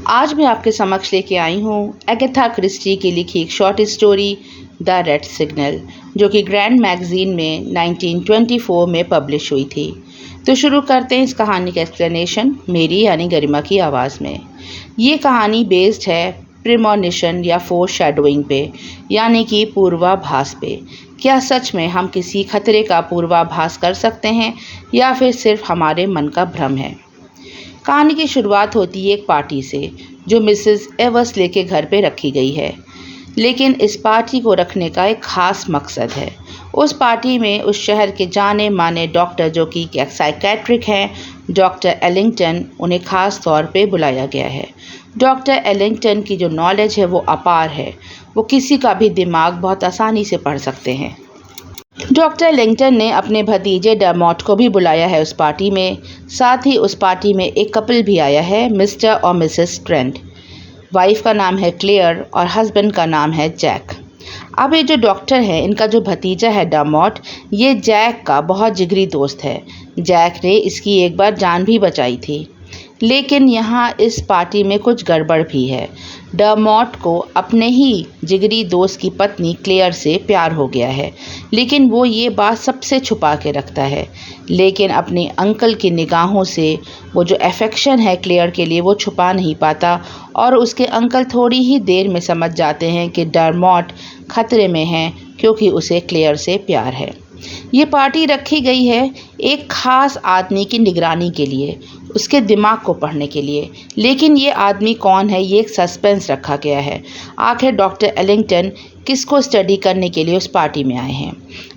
आज मैं आपके समक्ष लेके आई हूँ एगाथा क्रिस्टी की लिखी एक short story the red signal, जो कि ग्रैंड मैगज़ीन में 1924 में पब्लिश हुई थी। तो शुरू करते हैं इस कहानी का एक्सप्लेनेशन मेरी यानी गरिमा की आवाज़ में। ये कहानी बेस्ड है प्रीमोनिशन या फोर शैडोइंग पे, यानी कि पूर्वाभास पे। क्या सच में हम किसी खतरे का पूर्वाभास कर सकते हैं या फिर सिर्फ हमारे मन का भ्रम है। कहानी की शुरुआत होती है एक पार्टी से जो मिसेस एवर्सले के घर पे रखी गई है, लेकिन इस पार्टी को रखने का एक ख़ास मकसद है। उस पार्टी में उस शहर के जाने माने डॉक्टर, जो कि एक साइकेट्रिक हैं, डॉक्टर एलिंगटन, उन्हें ख़ास तौर पे बुलाया गया है। डॉक्टर एलिंगटन की जो नॉलेज है वो अपार है, वो किसी का भी दिमाग बहुत आसानी से पढ़ सकते हैं। डॉक्टर एलिंगटन ने अपने भतीजे डरमॉट को भी बुलाया है उस पार्टी में। साथ ही उस पार्टी में एक कपल भी आया है, मिस्टर और मिसेस ट्रेंट। वाइफ का नाम है क्लेयर और हस्बैंड का नाम है जैक। अब ये जो डॉक्टर है, इनका जो भतीजा है डरमॉट, ये जैक का बहुत जिगरी दोस्त है। जैक ने इसकी एक बार जान भी बचाई थी। लेकिन यहाँ इस पार्टी में कुछ गड़बड़ भी है। डरमॉट को अपने ही जिगरी दोस्त की पत्नी क्लेयर से प्यार हो गया है, लेकिन वो ये बात सबसे छुपा के रखता है। लेकिन अपने अंकल की निगाहों से वो जो अफेक्शन है क्लेयर के लिए वो छुपा नहीं पाता, और उसके अंकल थोड़ी ही देर में समझ जाते हैं कि डरमॉट खतरे में है, क्योंकि उसे क्लेयर से प्यार है। ये पार्टी रखी गई है एक ख़ास आदमी की निगरानी के लिए, उसके दिमाग को पढ़ने के लिए। लेकिन ये आदमी कौन है, ये एक सस्पेंस रखा गया है। आखिर डॉक्टर एलिंगटन किसको स्टडी करने के लिए उस पार्टी में आए हैं।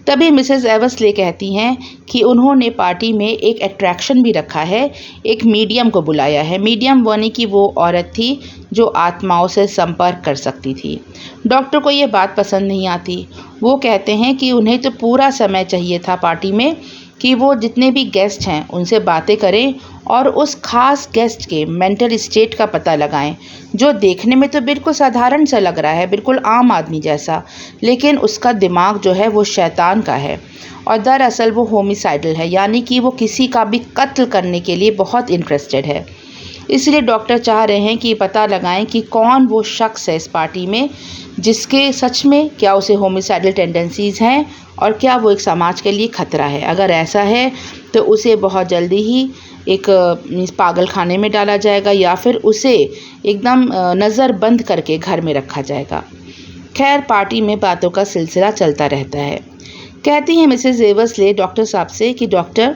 तभी मिसेस एवर्सले कहती हैं कि उन्होंने पार्टी में एक अट्रैक्शन भी रखा है, एक मीडियम को बुलाया है। मीडियम यानी कि वो औरत थी जो आत्माओं से संपर्क कर सकती थी। डॉक्टर को ये बात पसंद नहीं आती। वो कहते हैं कि उन्हें तो पूरा समय चाहिए था पार्टी में कि वो जितने भी गेस्ट हैं उनसे बातें करें और उस खास गेस्ट के मेंटल स्टेट का पता लगाएं, जो देखने में तो बिल्कुल साधारण सा लग रहा है, बिल्कुल आम आदमी जैसा, लेकिन उसका दिमाग जो है वो शैतान का है और दरअसल वो होमिसाइडल है, यानी कि वो किसी का भी कत्ल करने के लिए बहुत इंटरेस्टेड है। इसलिए डॉक्टर चाह रहे हैं कि पता लगाएं कि कौन वो शख्स है इस पार्टी में जिसके सच में क्या उसे होमिसाइडल टेंडेंसीज़ हैं और क्या वो एक समाज के लिए खतरा है। अगर ऐसा है तो उसे बहुत जल्दी ही एक पागल खाने में डाला जाएगा या फिर उसे एकदम नज़र बंद करके घर में रखा जाएगा। खैर, पार्टी में बातों का सिलसिला चलता रहता है। कहती हैं मिसेस एवर्सले डॉक्टर साहब से कि डॉक्टर,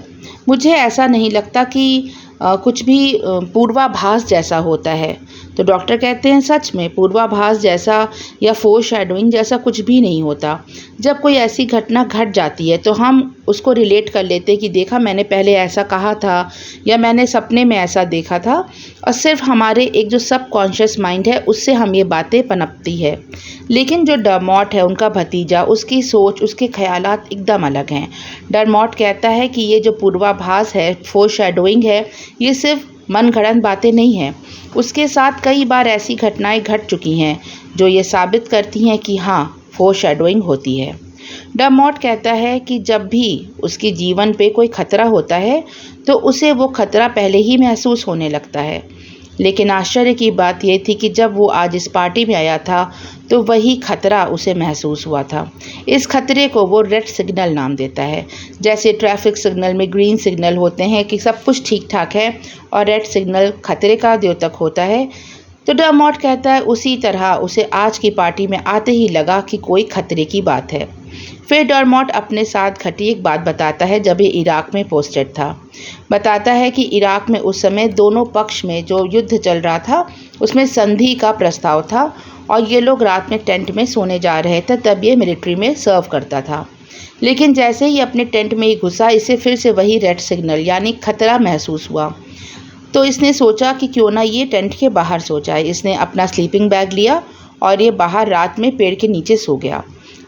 मुझे ऐसा नहीं लगता कि कुछ भी पूर्वाभास जैसा होता है। तो डॉक्टर कहते हैं सच में पूर्वाभास जैसा या फोर शैडोइंग जैसा कुछ भी नहीं होता। जब कोई ऐसी घटना घट जाती है तो हम उसको रिलेट कर लेते कि देखा, मैंने पहले ऐसा कहा था या मैंने सपने में ऐसा देखा था, और सिर्फ हमारे एक जो सबकॉन्शियस माइंड है उससे हम ये बातें पनपती है। लेकिन जो डरमॉट है, उनका भतीजा, उसकी सोच, उसके ख्यालात एकदम अलग हैं। डरमॉट कहता है कि ये जो पूर्वाभास है, फोर शैडोइंग है, ये सिर्फ मन गढ़ंत बातें नहीं हैं। उसके साथ कई बार ऐसी घटनाएं घट चुकी हैं जो ये साबित करती हैं कि हाँ, फोर शैडोइंग होती है। डरमॉट कहता है कि जब भी उसके जीवन पे कोई खतरा होता है तो उसे वो खतरा पहले ही महसूस होने लगता है। लेकिन आश्चर्य की बात यह थी कि जब वो आज इस पार्टी में आया था तो वही खतरा उसे महसूस हुआ था। इस खतरे को वो रेड सिग्नल नाम देता है। जैसे ट्रैफिक सिग्नल में ग्रीन सिग्नल होते हैं कि सब कुछ ठीक ठाक है और रेड सिग्नल खतरे का द्योतक होता है, तो डरमॉट कहता है उसी तरह उसे आज की पार्टी में आते ही लगा कि कोई खतरे की बात है। फिर डरमॉट अपने साथ घटी एक बात बताता है जब ये इराक में पोस्टेड था। बताता है कि इराक में उस समय दोनों पक्ष में जो युद्ध चल रहा था उसमें संधि का प्रस्ताव था और ये लोग रात में टेंट में सोने जा रहे थे। तब ये मिलिट्री में सर्व करता था। लेकिन जैसे ही अपने टेंट में ही घुसा, इसे फिर से वही रेड सिग्नल यानी खतरा महसूस हुआ। तो इसने सोचा कि क्यों ना ये टेंट के बाहर सो जाए। इसने अपना स्लीपिंग बैग लिया और ये बाहर रात में पेड़ के नीचे सो गया।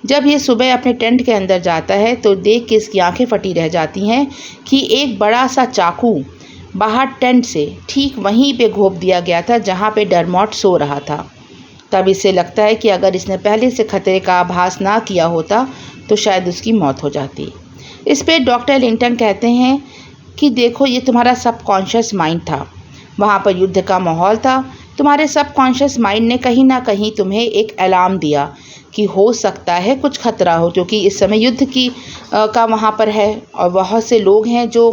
जब ये सुबह अपने टेंट के अंदर जाता है तो देख के इसकी आंखें फटी रह जाती हैं कि एक बड़ा सा चाकू बाहर टेंट से ठीक वहीं पे घोंप दिया गया था जहाँ पे डरमॉट सो रहा था। तब इसे लगता है कि अगर इसने पहले से खतरे का आभास ना किया होता तो शायद उसकी मौत हो जाती। इस पे डॉक्टर एलिंगटन कहते हैं कि देखो, ये तुम्हारा सबकॉन्शियस माइंड था। वहाँ पर युद्ध का माहौल था, तुम्हारे सबकॉन्शियस माइंड ने कहीं ना कहीं तुम्हें एक अलार्म दिया कि हो सकता है कुछ खतरा हो, क्योंकि इस समय युद्ध का वहाँ पर है और बहुत से लोग हैं जो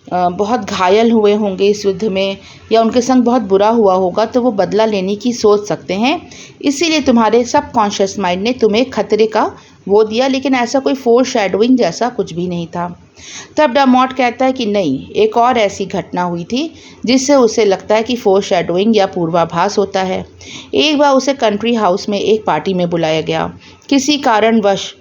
बहुत घायल हुए होंगे इस युद्ध में, या उनके संग बहुत बुरा हुआ होगा, तो वो बदला लेने की सोच सकते हैं। इसीलिए तुम्हारे सबकॉन्शियस माइंड ने तुम्हें खतरे का वो दिया, लेकिन ऐसा कोई फोर शैडोइंग जैसा कुछ भी नहीं था। तब डर्मॉट कहता है कि नहीं, एक और ऐसी घटना हुई थी जिससे उसे लगता है कि फोर शैडोइंग या पूर्वाभास होता है। एक बार उसे कंट्री हाउस में एक पार्टी में बुलाया गया। किसी कारणवश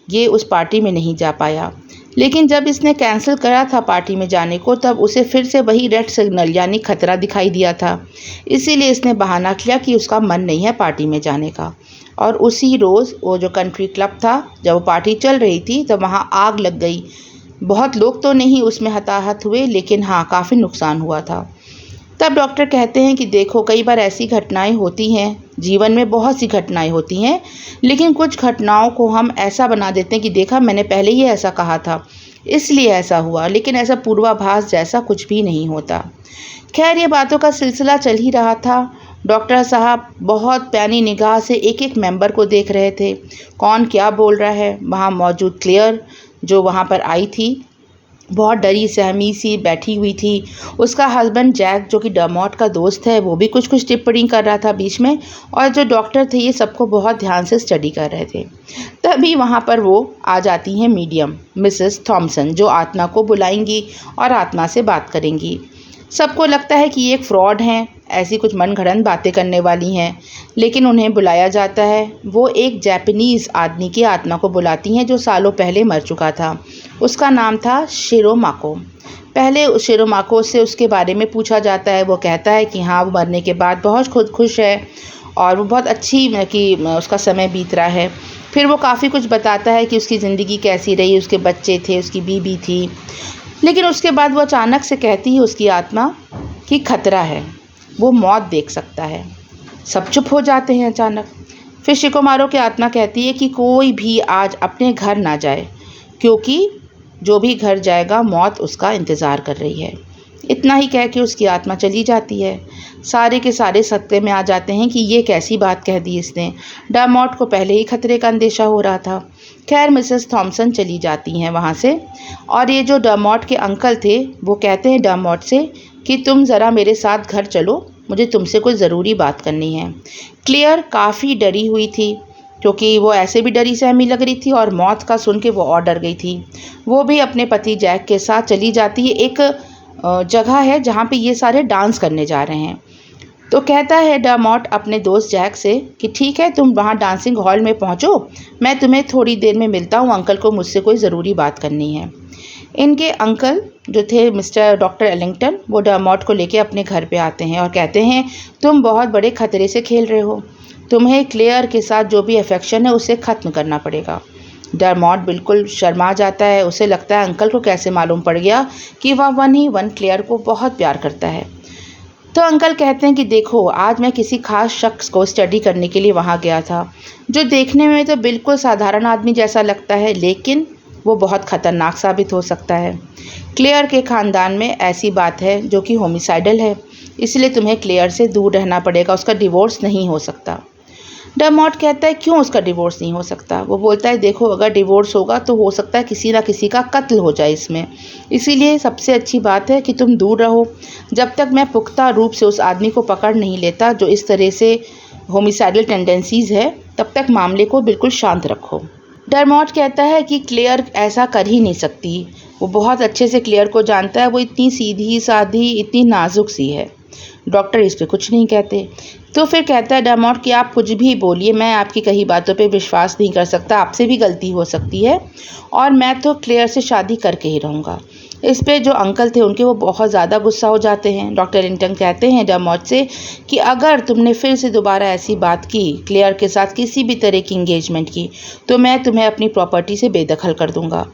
ये उस पार्टी में नहीं जा पाया, लेकिन जब इसने कैंसिल करा था पार्टी में जाने को, तब उसे फिर से वही रेड सिग्नल यानी खतरा दिखाई दिया था। इसीलिए इसने बहाना किया कि उसका मन नहीं है पार्टी में जाने का। और उसी रोज़ वो जो कंट्री क्लब था, जब वो पार्टी चल रही थी, तो वहाँ आग लग गई। बहुत लोग तो नहीं उसमें हताहत हुए, लेकिन हाँ, काफ़ी नुकसान हुआ था। तब डॉक्टर कहते हैं कि देखो, कई बार ऐसी घटनाएं होती हैं, जीवन में बहुत सी घटनाएं होती हैं, लेकिन कुछ घटनाओं को हम ऐसा बना देते हैं कि देखा, मैंने पहले ही ऐसा कहा था, इसलिए ऐसा हुआ, लेकिन ऐसा पूर्वाभास जैसा कुछ भी नहीं होता। खैर, ये बातों का सिलसिला चल ही रहा था। डॉक्टर साहब बहुत पैनी निगाह से एक एक मेंबर को देख रहे थे, कौन क्या बोल रहा है। वहाँ मौजूद क्लेयर, जो वहाँ पर आई थी, बहुत डरी सहमी सी बैठी हुई थी। उसका हस्बैंड जैक, जो कि डर्मॉट का दोस्त है, वो भी कुछ कुछ टिप्पणी कर रहा था बीच में, और जो डॉक्टर थे ये सबको बहुत ध्यान से स्टडी कर रहे थे। तभी वहाँ पर वो आ जाती हैं मीडियम मिसेस थॉमसन, जो आत्मा को बुलाएंगी और आत्मा से बात करेंगी। सबको लगता है कि ये एक फ्रॉड हैं, ऐसी कुछ मनगढ़ंत बातें करने वाली हैं, लेकिन उन्हें बुलाया जाता है। वो एक जापानीज़ आदमी की आत्मा को बुलाती हैं जो सालों पहले मर चुका था। उसका नाम था शिरोमाको। पहले शिरोमाको से उसके बारे में पूछा जाता है। वो कहता है कि हाँ, वो मरने के बाद बहुत खुद खुश है और वो बहुत अच्छी कि उसका समय बीत रहा है। फिर वो काफ़ी कुछ बताता है कि उसकी ज़िंदगी कैसी रही, उसके बच्चे थे, उसकी बीवी थी, लेकिन उसके बाद वो अचानक से कहती है उसकी आत्मा कि खतरा है, वो मौत देख सकता है। सब चुप हो जाते हैं अचानक। फिर शिकोमारो की आत्मा कहती है कि कोई भी आज अपने घर ना जाए, क्योंकि जो भी घर जाएगा मौत उसका इंतज़ार कर रही है। इतना ही कह के उसकी आत्मा चली जाती है। सारे के सारे सत्य में आ जाते हैं कि ये कैसी बात कह दी इसने। डर्मॉट को पहले ही खतरे का अंदेशा हो रहा था। खैर, मिसेस थॉमसन चली जाती हैं वहाँ से, और ये जो डर्मॉट के अंकल थे वो कहते हैं डर्मॉट से कि तुम ज़रा मेरे साथ घर चलो, मुझे तुमसे कोई ज़रूरी बात करनी है। क्लेयर काफ़ी डरी हुई थी, क्योंकि वो ऐसे भी डरी सहमी लग रही थी और मौत का सुन के वो और डर गई थी। वो भी अपने पति जैक के साथ चली जाती है। एक जगह है जहाँ पे ये सारे डांस करने जा रहे हैं। तो कहता है डर्मॉट अपने दोस्त जैक से कि ठीक है, तुम वहाँ डांसिंग हॉल में पहुँचो, मैं तुम्हें थोड़ी देर में मिलता हूँ, अंकल को मुझसे कोई ज़रूरी बात करनी है। इनके अंकल जो थे मिस्टर डॉक्टर एलिंगटन, वो डर्मॉट को लेके अपने घर पे आते हैं और कहते हैं तुम बहुत बड़े खतरे से खेल रहे हो, तुम्हें क्लेयर के साथ जो भी अफेक्शन है उसे ख़त्म करना पड़ेगा। डर्मॉट बिल्कुल शर्मा जाता है। उसे लगता है अंकल को कैसे मालूम पड़ गया कि वह वन क्लेयर को बहुत प्यार करता है। तो अंकल कहते हैं कि देखो, आज मैं किसी खास शख्स को स्टडी करने के लिए वहाँ गया था, जो देखने में तो बिल्कुल साधारण आदमी जैसा लगता है, लेकिन वो बहुत ख़तरनाक साबित हो सकता है। क्लेयर के ख़ानदान में ऐसी बात है जो कि होमिसाइडल है, इसलिए तुम्हें क्लेयर से दूर रहना पड़ेगा, उसका डिवोर्स नहीं हो सकता। डर्मॉट कहता है क्यों उसका डिवोर्स नहीं हो सकता? वो बोलता है देखो, अगर डिवोर्स होगा तो हो सकता है किसी ना किसी का कत्ल हो जाए इसमें, इसीलिए सबसे अच्छी बात है कि तुम दूर रहो। जब तक मैं पुख्ता रूप से उस आदमी को पकड़ नहीं लेता जो इस तरह से होमिसाइडल टेंडेंसीज़ है, तब तक मामले को बिल्कुल शांत रखो। डर्मॉट कहता है कि क्लेयर ऐसा कर ही नहीं सकती, वो बहुत अच्छे से क्लेयर को जानता है, वो इतनी सीधी साधी, इतनी नाजुक सी है। डॉक्टर इस पर कुछ नहीं कहते। तो फिर कहता है डर्मॉट कि आप कुछ भी बोलिए, मैं आपकी कही बातों पे विश्वास नहीं कर सकता, आपसे भी गलती हो सकती है, और मैं तो क्लेयर से शादी करके ही रहूँगा। इस पे जो अंकल थे उनके वो बहुत ज़्यादा गुस्सा हो जाते हैं। डॉक्टर एलिंगटन कहते हैं डर्मॉट से कि अगर तुमने फिर से दोबारा ऐसी बात की, क्लेयर के साथ किसी भी तरह की इंगेजमेंट की, तो मैं तुम्हें अपनी प्रॉपर्टी से बेदखल कर दूँगा।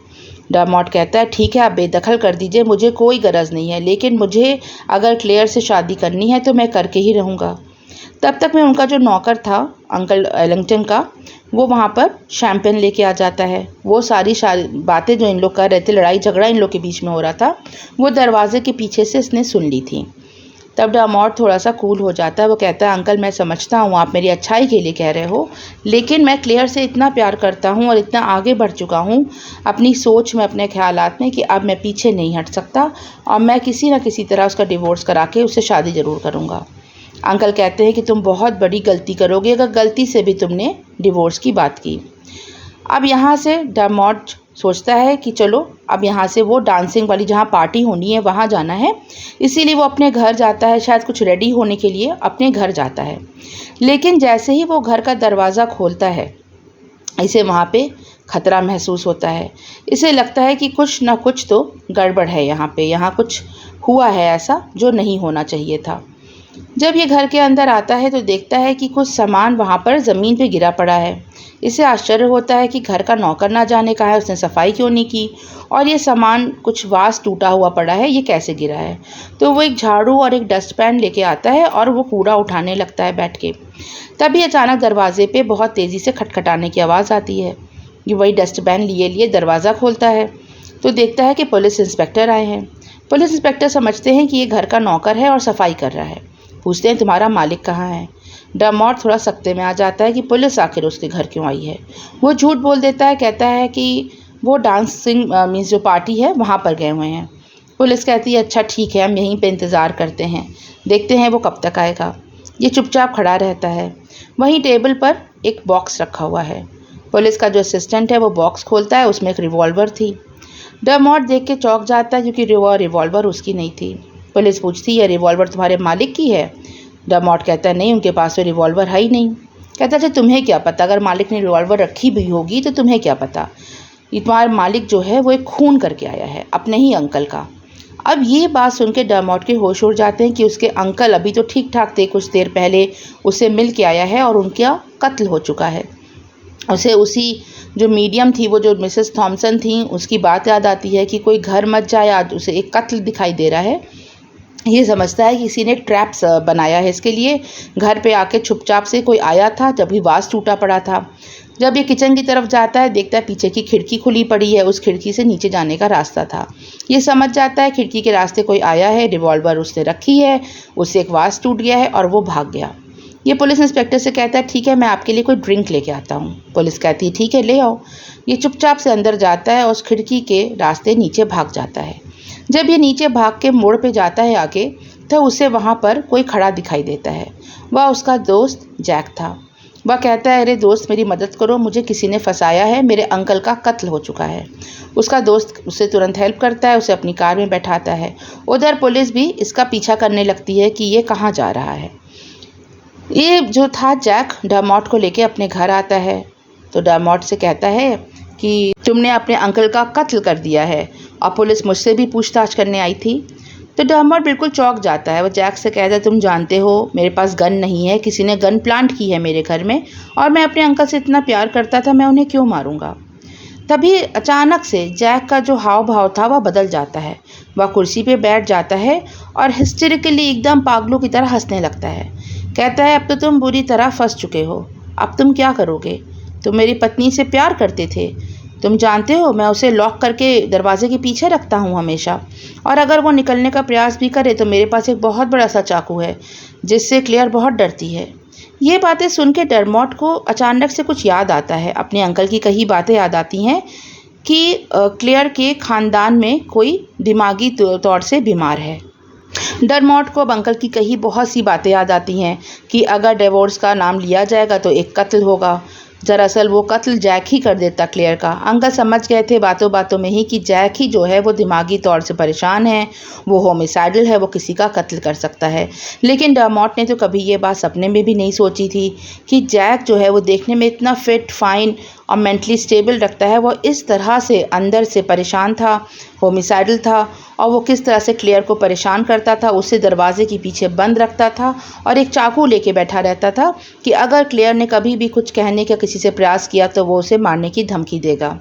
डर्मॉट कहता है ठीक है, आप बेदखल कर दीजिए, मुझे कोई गरज नहीं है, लेकिन मुझे अगर क्लेयर से शादी करनी है तो मैं करके ही रहूँगा। तब तक में उनका जो नौकर था अंकल एलिंगटन का, वो वहाँ पर शैम्पेन लेके आ जाता है। वो सारी बातें जो इन लोग कर रहे थे, लड़ाई झगड़ा इन लोग के बीच में हो रहा था, वो दरवाजे के पीछे से इसने सुन ली थी। तब डरमॉट थोड़ा सा कूल हो जाता है। वो कहता है, अंकल मैं समझता हूँ आप मेरी अच्छाई के लिए कह रहे हो, लेकिन मैं क्लेयर से इतना प्यार करता हूँ और इतना आगे बढ़ चुका हूँ अपनी सोच में, अपने ख्यालात में, कि अब मैं पीछे नहीं हट सकता और मैं किसी न किसी तरह उसका डिवोर्स करा के उससे शादी ज़रूर करूँगा। अंकल कहते हैं कि तुम बहुत बड़ी गलती करोगे अगर गलती से भी तुमने डिवोर्स की बात की। अब यहाँ से डरमॉट सोचता है कि चलो अब यहाँ से वो डांसिंग वाली जहाँ पार्टी होनी है वहाँ जाना है, इसीलिए वो अपने घर जाता है, शायद कुछ रेडी होने के लिए अपने घर जाता है। लेकिन जैसे ही वो घर का दरवाज़ा खोलता है इसे वहाँ पे खतरा महसूस होता है। इसे लगता है कि कुछ ना कुछ तो गड़बड़ है यहाँ कुछ हुआ है ऐसा जो नहीं होना चाहिए था। जब ये घर के अंदर आता है तो देखता है कि कुछ सामान वहाँ पर ज़मीन पे गिरा पड़ा है। इसे आश्चर्य होता है कि घर का नौकर ना जाने कहा है, उसने सफाई क्यों नहीं की, और ये सामान कुछ वास टूटा हुआ पड़ा है, ये कैसे गिरा है। तो वो एक झाड़ू और एक डस्टपैन लेके आता है और वो कूड़ा उठाने लगता है बैठ के। तभी अचानक दरवाजे पे बहुत तेज़ी से खटखटाने की आवाज़ आती है। ये वही डस्टपैन लिए दरवाज़ा खोलता है तो देखता है कि पुलिस इंस्पेक्टर आए हैं। पुलिस इंस्पेक्टर समझते हैं कि ये घर का नौकर है और सफाई कर रहा है। पूछते हैं, तुम्हारा मालिक कहाँ है। डरमॉट थोड़ा सख्ते में आ जाता है कि पुलिस आखिर उसके घर क्यों आई है। वो झूठ बोल देता है, कहता है कि वो डांसिंग मीन्स जो पार्टी है वहाँ पर गए हुए हैं। पुलिस कहती है, अच्छा ठीक है, हम यहीं पे इंतज़ार करते हैं, देखते हैं वो कब तक आएगा। ये चुपचाप खड़ा रहता है। वहीं टेबल पर एक बॉक्स रखा हुआ है। पुलिस का जो असिस्टेंट है वो बॉक्स खोलता है, उसमें एक रिवॉल्वर थी। डरमॉट देख के चौंक जाता है क्योंकि रिवॉल्वर उसकी नहीं थी। पुलिस पूछती है, रिवॉल्वर तुम्हारे मालिक की है। डरमॉट कहता है, नहीं, उनके पास तो रिवॉल्वर है ही नहीं। कहता है, अच्छा तुम्हें क्या पता, अगर मालिक ने रिवॉल्वर रखी भी होगी तो तुम्हें क्या पता, ये तुम्हारा मालिक जो है वो एक खून करके आया है अपने ही अंकल का। अब ये बात सुन के डरमॉट के होश उड़ जाते हैं कि उसके अंकल अभी तो ठीक ठाक थे, कुछ देर पहले उससे मिल के आया है और उनका कत्ल हो चुका है। उसे उसी जो मीडियम थी, वो जो मिसेस थॉमसन थी, उसकी बात याद आती है कि कोई घर मत जाए, आज उसे एक कत्ल दिखाई दे रहा है। ये समझता है कि किसी ने ट्रैप्स बनाया है इसके लिए। घर पे आके चुपचाप से कोई आया था जब भी वास टूटा पड़ा था। जब ये किचन की तरफ जाता है देखता है पीछे की खिड़की खुली पड़ी है, उस खिड़की से नीचे जाने का रास्ता था। ये समझ जाता है खिड़की के रास्ते कोई आया है, रिवॉल्वर उसने रखी है, उससे एक वास टूट गया है और वो भाग गया। ये पुलिस इंस्पेक्टर से कहता है, ठीक है मैं आपके लिए कोई ड्रिंक लेके आता हूँ। पुलिस कहती है, ठीक है ले आओ। ये चुपचाप से अंदर जाता है और उस खिड़की के रास्ते नीचे भाग जाता है। जब ये नीचे भाग के मोड़ पे जाता है आगे, तो उसे वहाँ पर कोई खड़ा दिखाई देता है। वह उसका दोस्त जैक था। वह कहता है, अरे दोस्त मेरी मदद करो, मुझे किसी ने फंसाया है, मेरे अंकल का कत्ल हो चुका है। उसका दोस्त उसे तुरंत हेल्प करता है, उसे अपनी कार में बैठाता है। उधर पुलिस भी इसका पीछा करने लगती है कि ये कहाँ जा रहा है। ये जो था जैक डरमॉट को लेके अपने घर आता है तो डरमॉट से कहता है कि तुमने अपने अंकल का कत्ल कर दिया है और पुलिस मुझसे भी पूछताछ करने आई थी। तो डरमॉट बिल्कुल चौंक जाता है। वो जैक से कहता है, तुम जानते हो मेरे पास गन नहीं है, किसी ने गन प्लांट की है मेरे घर में और मैं अपने अंकल से इतना प्यार करता था, मैं उन्हें क्यों मारूंगा। तभी अचानक से जैक का जो हाव भाव था वह बदल जाता है। वह कुर्सी पे बैठ जाता है और हिस्टेरिकली एकदम पागलों की तरह हंसने लगता है। कहता है, अब तो तुम बुरी तरह फंस चुके हो, अब तुम क्या करोगे। तुम मेरी पत्नी से प्यार करते थे, तुम जानते हो मैं उसे लॉक करके दरवाजे के पीछे रखता हूँ हमेशा, और अगर वो निकलने का प्रयास भी करे तो मेरे पास एक बहुत बड़ा सा चाकू है जिससे क्लेयर बहुत डरती है। ये बातें सुन के डरमॉट को अचानक से कुछ याद आता है। अपने अंकल की कई बातें याद आती हैं कि क्लेयर के ख़ानदान में कोई दिमागी तौर से बीमार है। डरमॉट को अब अंकल की कही बहुत सी बातें याद आती हैं कि अगर डिवोर्स का नाम लिया जाएगा तो एक कत्ल होगा। दरअसल वो कत्ल जैक ही कर देता क्लेयर का। अंकल समझ गए थे बातों बातों में ही कि जैक ही जो है वो दिमागी तौर से परेशान है, वो होमिसाइडल है, वो किसी का कत्ल कर सकता है। लेकिन डरमॉट ने तो कभी ये बात सपने में भी नहीं सोची थी कि जैक जो है वो देखने में इतना फिट फाइन और मेंटली स्टेबल रखता है, वो इस तरह से अंदर से परेशान था, होमिसाइडल था, और वो किस तरह से क्लेयर को परेशान करता था, उसे दरवाजे के पीछे बंद रखता था और एक चाकू लेके बैठा रहता था कि अगर क्लेयर ने कभी भी कुछ कहने का किसी से प्रयास किया तो वो उसे मारने की धमकी देगा।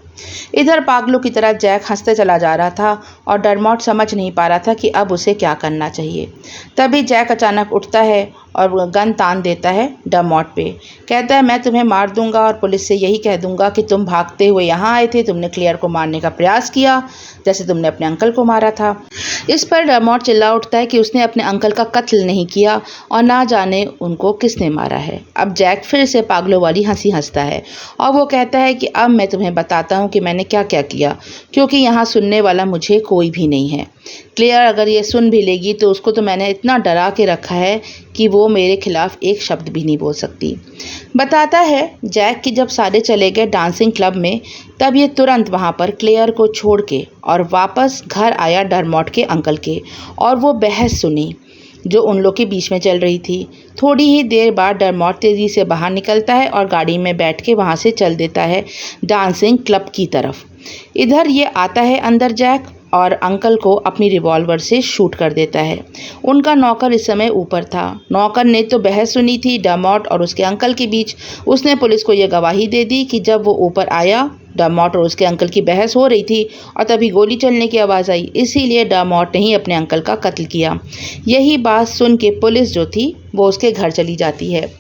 इधर पागलों की तरह जैक हंसते चला जा रहा था और डरमॉट समझ नहीं पा रहा था कि अब उसे क्या करना चाहिए। तभी जैक अचानक उठता है और गन तान देता है डरमॉट पे। कहता है, मैं तुम्हें मार दूंगा और पुलिस से यही कह दूंगा कि तुम भागते हुए यहाँ आए थे, तुमने क्लेयर को मारने का प्रयास किया जैसे तुमने अपने अंकल को मारा था। इस पर डरमॉट चिल्ला उठता है कि उसने अपने अंकल का कत्ल नहीं किया और ना जाने उनको किसने मारा है। अब जैक फिर से पागलों वाली हंसी हंसता है और वो कहता है कि अब मैं तुम्हें बताता हूँ कि मैंने क्या क्या किया, क्योंकि यहाँ सुनने वाला मुझे कोई भी नहीं है। क्लेयर अगर ये सुन भी लेगी तो उसको तो मैंने इतना डरा के रखा है कि वो मेरे खिलाफ एक शब्द भी नहीं बोल सकती। बताता है जैक कि जब सारे चले गए डांसिंग क्लब में, तब ये तुरंत वहाँ पर क्लेयर को छोड़ के और वापस घर आया डरमॉट के अंकल के, और वो बहस सुनी जो उन लोग के बीच में चल रही थी। थोड़ी ही देर बाद डरमॉट तेज़ी से बाहर निकलता है और गाड़ी में बैठ के वहाँ से चल देता है डांसिंग क्लब की तरफ। इधर ये आता है अंदर जैक और अंकल को अपनी रिवॉल्वर से शूट कर देता है। उनका नौकर इस समय ऊपर था। नौकर ने तो बहस सुनी थी डरमॉट और उसके अंकल के बीच। उसने पुलिस को यह गवाही दे दी कि जब वो ऊपर आया, डरमॉट और उसके अंकल की बहस हो रही थी और तभी गोली चलने की आवाज़ आई, इसीलिए डरमॉट ने ही अपने अंकल का कत्ल किया। यही बात सुन के पुलिस जो थी वो उसके घर चली जाती है।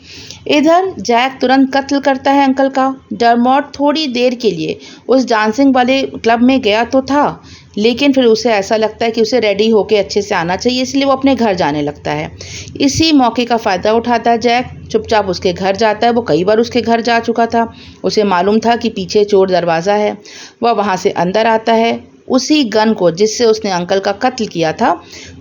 इधर जैक तुरंत कत्ल करता है अंकल का। डरमॉट थोड़ी देर के लिए उस डांसिंग वाले क्लब में गया तो था, लेकिन फिर उसे ऐसा लगता है कि उसे रेडी होके अच्छे से आना चाहिए, इसलिए वो अपने घर जाने लगता है। इसी मौके का फ़ायदा उठाता है जैक, चुपचाप उसके घर जाता है। वो कई बार उसके घर जा चुका था, उसे मालूम था कि पीछे चोर दरवाज़ा है। वह वहाँ से अंदर आता है, उसी गन को जिससे उसने अंकल का कत्ल किया था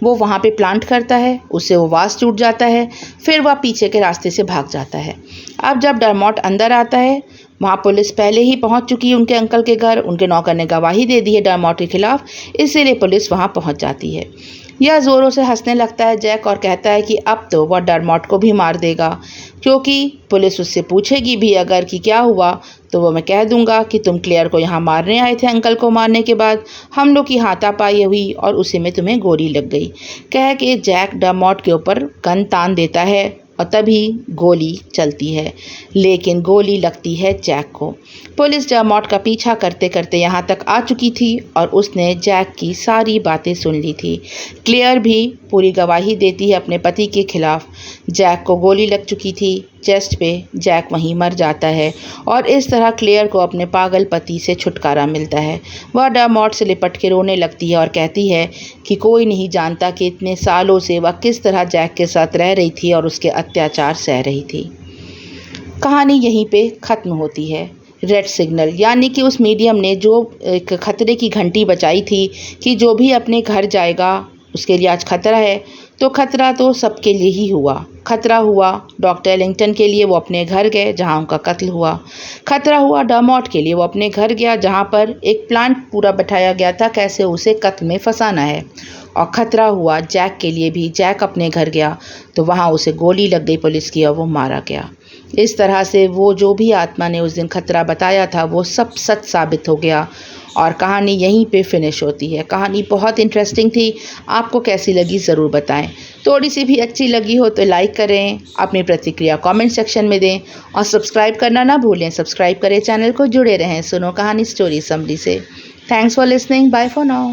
वो वहाँ पे प्लांट करता है, उससे वो वास टूट जाता है। फिर वह पीछे के रास्ते से भाग जाता है। अब जब डरमॉट अंदर आता है, वहाँ पुलिस पहले ही पहुँच चुकी है उनके अंकल के घर। उनके नौकर ने गवाही दे दी है डरमॉट के खिलाफ, इसीलिए पुलिस वहाँ पहुँच जाती है। यह ज़ोरों से हंसने लगता है जैक और कहता है कि अब तो वह डरमॉट को भी मार देगा, क्योंकि पुलिस उससे पूछेगी भी अगर कि क्या हुआ, तो वो मैं कह दूंगा कि तुम क्लेयर को यहाँ मारने आए थे। अंकल को मारने के बाद हम लोग की हाथापाई हुई और उसी में तुम्हें गोली लग गई। कह के जैक डरमॉट के ऊपर गन तान देता है और तभी गोली चलती है, लेकिन गोली लगती है जैक को। पुलिस डरमॉट का पीछा करते करते यहाँ तक आ चुकी थी और उसने जैक की सारी बातें सुन ली थी। क्लेयर भी पूरी गवाही देती है अपने पति के खिलाफ। जैक को गोली लग चुकी थी चेस्ट पे, जैक वहीं मर जाता है और इस तरह क्लेयर को अपने पागल पति से छुटकारा मिलता है। वह डरमॉट से लिपट के रोने लगती है और कहती है कि कोई नहीं जानता कि इतने सालों से वह किस तरह जैक के साथ रह रही थी और उसके अत्याचार सह रही थी। कहानी यहीं पे ख़त्म होती है। रेड सिग्नल यानी कि उस मीडियम ने जो एक खतरे की घंटी बजाई थी कि जो भी अपने घर जाएगा उसके लिए आज खतरा है, तो खतरा तो सबके लिए ही हुआ। खतरा हुआ डॉक्टर एलिंगटन के लिए, वो अपने घर गए जहां उनका कत्ल हुआ। खतरा हुआ डरमॉट के लिए, वो अपने घर गया जहां पर एक प्लान पूरा बैठाया गया था कैसे उसे कत्ल में फंसाना है। और खतरा हुआ जैक के लिए भी, जैक अपने घर गया तो वहां उसे गोली लग गई पुलिस की और वो मारा गया। इस तरह से वो जो भी आत्मा ने उस दिन खतरा बताया था वो सब सच साबित हो गया और कहानी यहीं पे फिनिश होती है। कहानी बहुत इंटरेस्टिंग थी, आपको कैसी लगी ज़रूर बताएं। थोड़ी सी भी अच्छी लगी हो तो लाइक करें, अपनी प्रतिक्रिया कमेंट सेक्शन में दें और सब्सक्राइब करना ना भूलें। सब्सक्राइब करें चैनल को, जुड़े रहें सुनो कहानी स्टोरी समरी से। Thanks for listening, bye for now.